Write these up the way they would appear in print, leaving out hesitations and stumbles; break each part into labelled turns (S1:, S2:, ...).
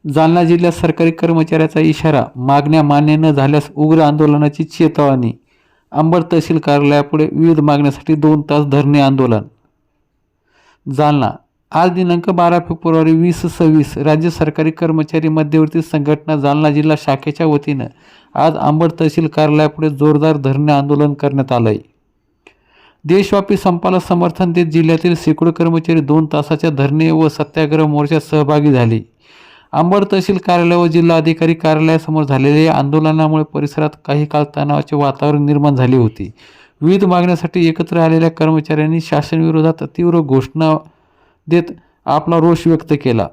S1: जालना जिल्ह्यात सरकारी कर्मचाऱ्याचा इशारा, मागण्या मान्य न झाल्यास उग्र आंदोलनाची चेतावणी. अंबड तहसील कार्यालयापुढे विविध मागण्यासाठी 2 तास धरणे आंदोलन. जालना. आज दिनांक 12 फेब्रुवारी 2026 राज्य सरकारी कर्मचारी मध्यवर्ती संघटना जालना जिल्हा शाखेच्या वतीनं आज अंबड तहसील कार्यालयापुढे जोरदार धरणे आंदोलन करण्यात आलंय. देशव्यापी संपाला समर्थन देत जिल्ह्यातील शेकडो कर्मचारी 2 तासाच्या धरणे व सत्याग्रह मोर्चात सहभागी झाले. अंबड तहसील कार्यालय व जिल्हा अधिकारी कार्यालयासमोर झालेल्या या आंदोलनामुळे परिसरात काही काळ तणावाचे वातावरण निर्माण झाले होते. विविध मागण्यासाठी एकत्र आलेल्या कर्मचाऱ्यांनी शासनाविरोधात तीव्र घोषणा देत आपला रोष व्यक्त केला.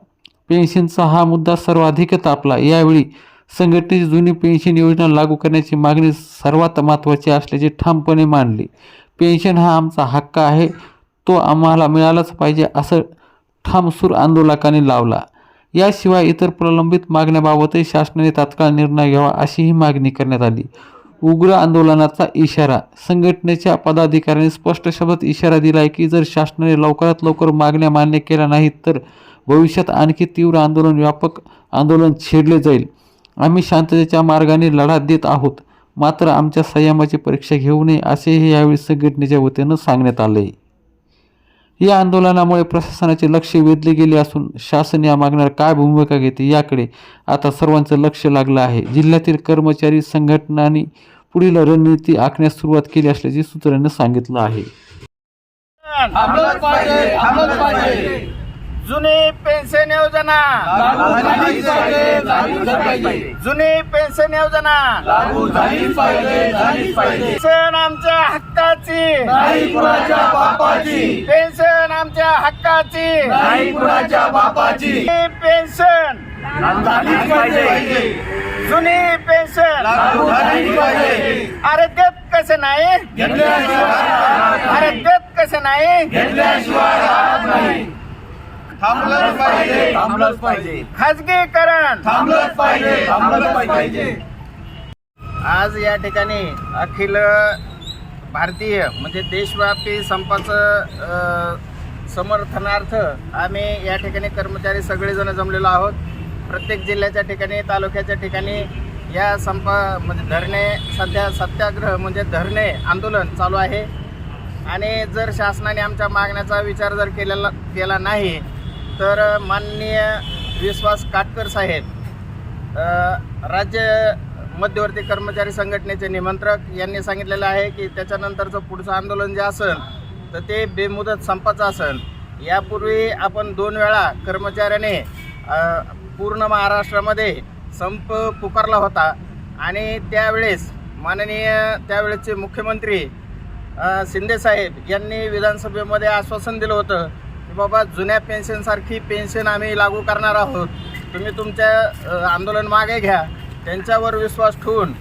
S1: पेन्शनचा हा मुद्दा सर्वाधिक तापला. यावेळी संघटनेची जुनी पेन्शन योजना लागू करण्याची मागणी सर्वात महत्त्वाची असल्याचे ठामपणे मांडले. पेन्शन हा आमचा हक्क आहे, तो आम्हाला मिळालाच पाहिजे असं ठामसूर आंदोलकांनी लावला. याशिवाय इतर प्रलंबित मागण्याबाबतही शासनाने तात्काळ निर्णय घ्यावा अशीही मागणी करण्यात आली. उग्र आंदोलनाचा इशारा. संघटनेच्या पदाधिकाऱ्यांनी स्पष्ट शब्दात इशारा दिला आहे की जर शासनाने लवकरात लवकर मागण्या मान्य केल्या नाहीत तर भविष्यात आणखी तीव्र आंदोलन, व्यापक आंदोलन छेडले जाईल. आम्ही शांततेच्या मार्गाने लढा देत आहोत, मात्र आमच्या संयमाची परीक्षा घेऊ नये असेही यावेळी संघटनेच्या वतीनं सांगण्यात आले. या आंदोलनामुळे प्रशासनाचे लक्ष वेधले गेले असून शासन या मागण्यावर काय भूमिका घेते याकडे आता सर्वांचं लक्ष लागलं आहे. जिल्ह्यातील कर्मचारी संघटनांनी पुढील रणनीती आखण्यास सुरुवात केली असल्याचे सूत्रांनी सांगितलं आहे.
S2: जुनी पेन्शन योजना जुनी पेन्शन योजना लागू झालीच पाहिजे. पेन्शन आमच्या हक्काची नाही कुणाच्या बापाची. पेन्शन आमच्या हक्काची नाही कुणाच्या बापाची. पेन्शन झालीच पाहिजे. जुनी पेन्शन लागू झालीच पाहिजे. अरे देत कसे नाही, अरे देत कसे नाही, घेतल्याशिवाय थांबलंच पाहिजे, थांबलंच पाहिजे. खाजगीकरण थांबलंच पाहिजे, थांबलंच पाहिजे. आज या ठिकाणी अखिल भारतीय म्हणजे देशव्यापी संपाचं समर्थनार्थ आम्ही या ठिकाणी कर्मचारी सगळेजण जमलेलो आहोत. प्रत्येक जिल्ह्याच्या ठिकाणी, तालुक्याच्या ठिकाणी या संपा म्हणजे धरणे, सध्या सत्याग्रह म्हणजे धरणे आंदोलन चालू आहे. आणि जर शासनाने आमच्या मागण्याचा विचार जर केला नाही तर माननीय विश्वास काटकर साहेब, राज्य मध्यवर्ती कर्मचारी संघटनेचे निमंत्रक, यांनी सांगितलेलं आहे की त्याच्यानंतरचं पुढचं आंदोलन जे असेल तर ते बेमुदत संपाचं असेल. यापूर्वी आपण 2 वेळा कर्मचाऱ्याने पूर्ण महाराष्ट्रामध्ये संप पुकारला होता आणि त्यावेळेस माननीय त्यावेळेचे मुख्यमंत्री शिंदेसाहेब यांनी विधानसभेमध्ये आश्वासन दिलं होतं की बाबा जुन्या पेन्शनसारखी पेन्शन आम्ही लागू करणार आहोत, तुम्ही तुमच्या आंदोलन मागे घ्या. त्यांच्यावर विश्वास ठेवून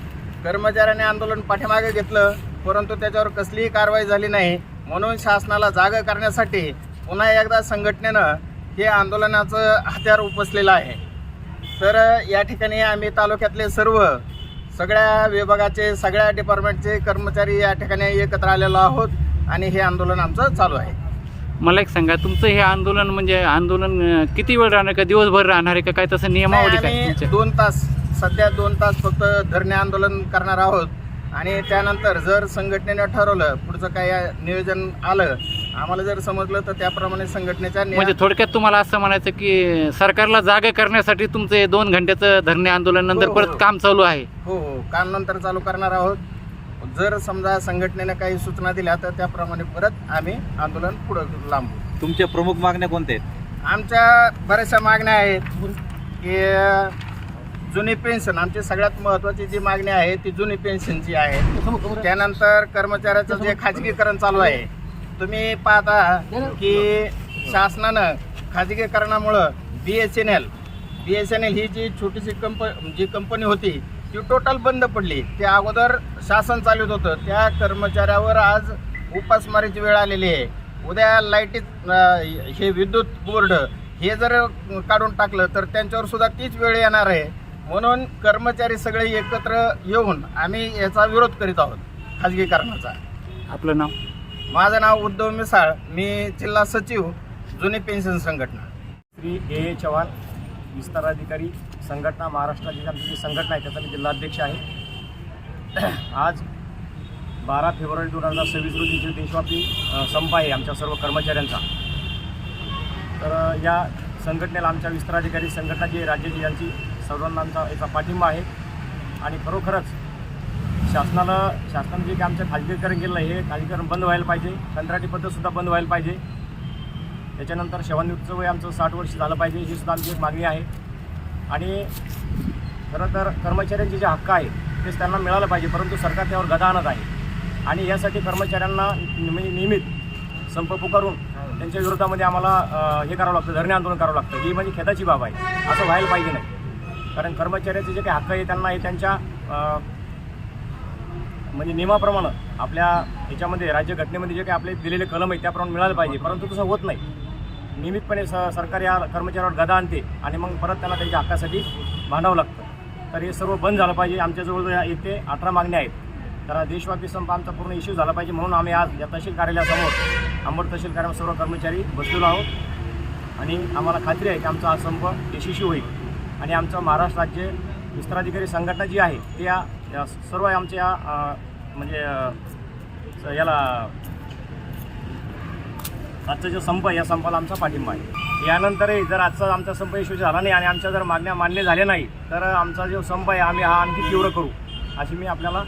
S2: कर्मचाऱ्यांनी आंदोलन पाठीमागे घेतलं, परंतु त्याच्यावर कसलीही कारवाई झाली नाही. म्हणून शासनाला जागा करण्यासाठी पुन्हा एकदा संघटनेनं हे आंदोलनाचं हत्यार उपसलेलं आहे. तर या ठिकाणी आम्ही तालुक्यातले सगळ्या विभागाचे, सगळ्या डिपार्टमेंटचे कर्मचारी या ठिकाणी एकत्र आलेलो आहोत आणि हे आंदोलन आमचं चालू आहे.
S1: मला एक सांगा, तुमचं हे आंदोलन म्हणजे आंदोलन किती वेळ राहणार, का दिवसभर राहणार आहे, का काय तसं नियमावली काय?
S2: 2 तास, सध्या 2 तास फक्त धरणे आंदोलन करणार आहोत. आणि त्यानंतर जर संघटनेनं ठरवलं, पुढचं काय नियोजन आलं, आम्हाला जर समजलं तर त्याप्रमाणे संघटनेच्या
S1: म्हणजे थोडक्यात तुम्हाला असं म्हणायचं की सरकारला जागा करण्यासाठी तुमचं 2 घंट्याचं धरणे आंदोलन नंतर परत काम चालू आहे?
S2: हो, काम नंतर चालू करणार आहोत. जर समजा संघटनेनं काही सूचना दिल्या तर त्याप्रमाणे परत आम्ही आंदोलन पुढं लांबू.
S3: तुमच्या प्रमुख मागण्या कोणत्या आहेत?
S2: आमच्या बऱ्याचशा मागण्या आहेत की जुनी पेन्शन, आमची सगळ्यात महत्त्वाची जी मागणी आहे ती जुनी पेन्शनची आहे. त्यानंतर कर्मचाऱ्याचं जे खाजगीकरण चालू आहे, तुम्ही पाहता की शासनानं खाजगीकरणामुळं BSNL ही जी छोटीशी कंपनी होती ती टोटल बंद पडली. त्या अगोदर शासन चालवत होतं. त्या कर्मचाऱ्यावर आज उपासमारीची वेळ आलेली आहे. उद्या लाईटीत हे विद्युत बोर्ड हे जर काढून टाकलं तर त्यांच्यावर सुद्धा तीच वेळ येणार आहे. म्हणून कर्मचारी सगळे एकत्र येऊन आम्ही याचा विरोध करीत आहोत खाजगीकरणाचा.
S4: आपलं नाव?
S2: माझं नाव उद्धव मिसाळ, मी जिल्हा सचिव जुनी पेन्शन संघटना.
S4: श्री ए चव्हाण, विस्तार अधिकारी संघटना, महाराष्ट्राची आमची जी संघटना आहे त्याचा मी जिल्हाध्यक्ष आहे. आज 12 फेब्रुवारी 2026 रोजी जे देशव्यापी संप आहे आमच्या सर्व कर्मचाऱ्यांचा, तर या संघटनेला आमच्या विस्तार अधिकारी संघटना जी राज्याची यांची सर्वांना आमचा याचा पाठिंबा आहे. आणि खरोखरच शासनाने जे काही आमचं खाजगीकरण केलं आहे हे खाजगीकरण बंद व्हायला पाहिजे. कंत्राटी पद्धतसुद्धा बंद व्हायला पाहिजे. त्याच्यानंतर सेवानिवृत्तीचं वय आमचं 60 वर्ष झालं पाहिजे, ही सुद्धा आमची एक मागणी आहे. आणि खरं तर कर्मचाऱ्यांचे जे हक्क आहे तेच त्यांना मिळालं पाहिजे, परंतु सरकार त्यावर गदा आणत आहे. आणि यासाठी कर्मचाऱ्यांना नियमित संप पुकारून त्यांच्या विरोधामध्ये आम्हाला हे करावं लागतं, धरणे आंदोलन करावं लागतं. ही म्हणजे खेदाची बाब आहे. असं व्हायला पाहिजे नाही. कारण कर्मचाऱ्याचे जे काही हक्क आहे त्यांना हे त्यांच्या म्हणजे नियमाप्रमाणे आपल्या याच्यामध्ये राज्यघटनेमध्ये जे काही आपले दिलेले कलम आहे त्याप्रमाणे मिळालं पाहिजे, परंतु तसं होत नाही. नियमितपणे सरकार या कर्मचाऱ्यावर गदा आणते आणि मग परत त्यांना त्यांच्या हक्कासाठी भांडावं लागतं. तर हे सर्व बंद झालं पाहिजे. आमच्याजवळ येथे 18 मागण्या आहेत. तर देशव्यापी संप आमचा पूर्ण इश्यू झाला पाहिजे, म्हणून आम्ही आज या तहसील कार्यालयासमोर अंबड तहसील कार्यालयात सर्व कर्मचारी बसलेलो आहोत. आणि आम्हाला खात्री आहे की आमचा हा संप यशस्वी होईल. आणि आमचं महाराष्ट्र राज्य विस्तार अधिकारी संघटना जी आहे ते या सर्व आमच्या म्हणजे याला आजचा जो संप आहे या संपाला आमचा पाठिंबा आहे. यानंतरही जर आजचा आमचा संप यशस्वी झाला नाही आणि आमच्या जर मागण्या मान्य झाल्या नाही तर आमचा जो संप आहे आम्ही हा आणखी तीव्र करू, अशी मी आपल्याला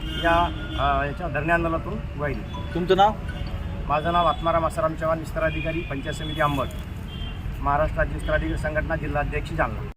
S4: याच्या धरणे आंदोलनातून ग्वाही देतो.
S3: तुमचं नाव?
S4: माझं नाव आत्माराम आसाराम चव्हाण, विस्तार अधिकारी पंचायत समिती अंबड, महाराष्ट्र राज्य विस्तार अधिकारी संघटना, जिल्हाध्यक्ष जालना.